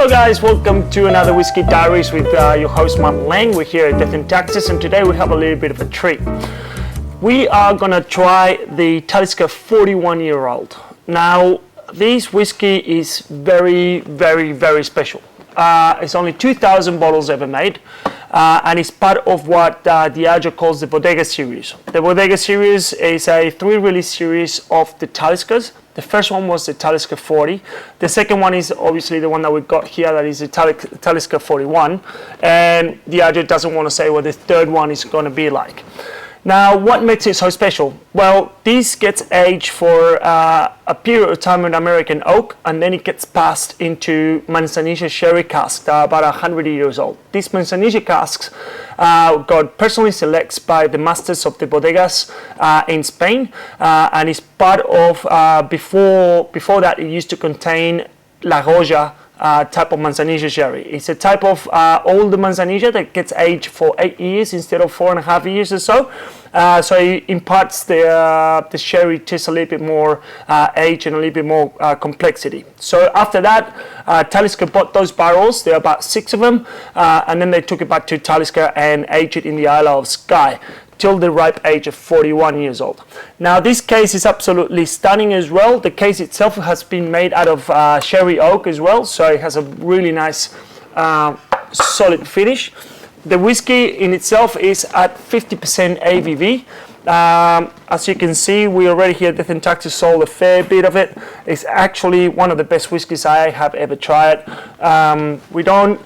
Hello guys, welcome to another Whiskey Diaries with your host Matt Lang. We're here at Death and Taxes, and today we have a little bit of a treat. We are gonna try the Talisker 41-year-old. Now, this whiskey is very special. It's only 2,000 bottles ever made, and it's part of what Diageo calls the Bodega Series. The Bodega Series is a 3-release series of the Taliskers. The first one was the Talisker 40. The second one is obviously the one that we got here, that is the Talisker 41. And Diageo doesn't want to say what the third one is going to be like. Now, what makes it so special? Well, this gets aged for a period of time in American oak, and then it gets passed into Manzanilla sherry casks, about 100 years old. These Manzanilla casks got personally selected by the masters of the bodegas in Spain, and is part of, before that it used to contain La Roja type of Manzanilla sherry. It's a type of older Manzanilla that gets aged for 8 years instead of 4.5 years or so. So it imparts the sherry taste a little bit more age and a little bit more complexity. So after that, Talisker bought those barrels. There are about 6 of them, and then they took it back to Talisker and aged it in the Isle of Skye till the ripe age of 41 years old. Now, this case is absolutely stunning as well. The case itself has been made out of sherry oak as well, so it has a really nice solid finish. The whiskey in itself is at 50% ABV. As you can see, we already here at Death and Taxes sold a fair bit of it. It's actually one of the best whiskeys I have ever tried. We don't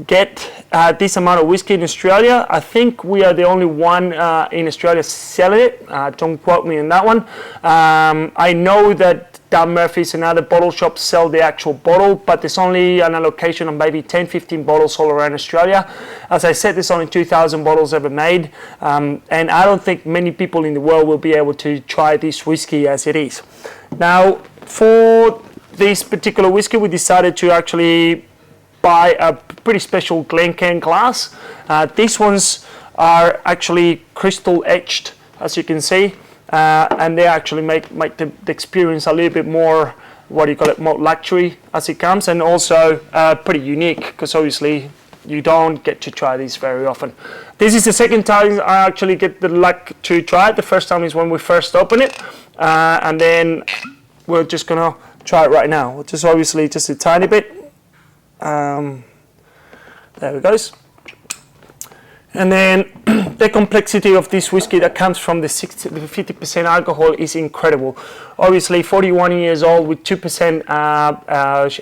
get this amount of whiskey in Australia. I think we are the only one in Australia selling it. Don't quote me on that one. I know that Dan Murphy's and other bottle shops sell the actual bottle, but there's only an allocation of maybe 10-15 bottles all around Australia. As I said, there's only 2,000 bottles ever made, and I don't think many people in the world will be able to try this whiskey as it is. Now, for this particular whiskey, we decided to actually buy a pretty special Glencairn glass. These ones are actually crystal etched, as you can see, and they actually make the experience a little bit more, what do you call it, more luxury as it comes, and also pretty unique, because obviously you don't get to try these very often. This is the second time I actually get the luck to try it. The first time is when we first open it, and then we're just gonna try it right now, which is obviously just a tiny bit. There it goes. And then the complexity of this whiskey that comes from the 50% alcohol is incredible. Obviously, 41 years old with 2%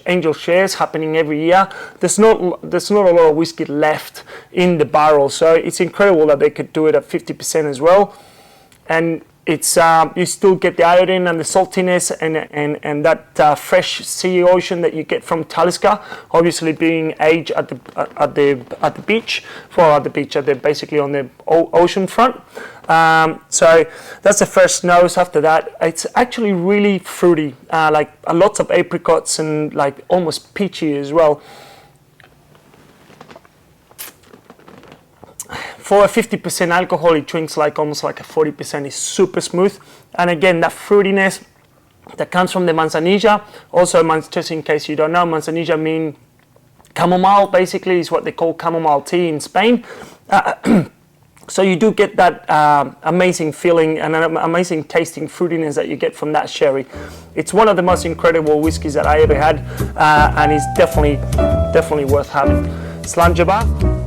angel shares happening every year. There's not a lot of whiskey left in the barrel, so it's incredible that they could do it at 50% as well. And it's you still get the iodine and the saltiness and that fresh sea ocean that you get from Talisker, obviously being aged at the beach, basically on the ocean front. So that's the first nose. After that, it's actually really fruity, like lots of apricots and like almost peachy as well. For a 50% alcohol, it drinks like almost like a 40%. It's super smooth, and again, that fruitiness that comes from the Manzanilla. Also, just in case you don't know, Manzanilla mean chamomile. Basically, is what they call chamomile tea in Spain. So you do get that amazing feeling and an amazing tasting fruitiness that you get from that sherry. It's one of the most incredible whiskeys that I ever had, and it's definitely worth having. Slanjaba.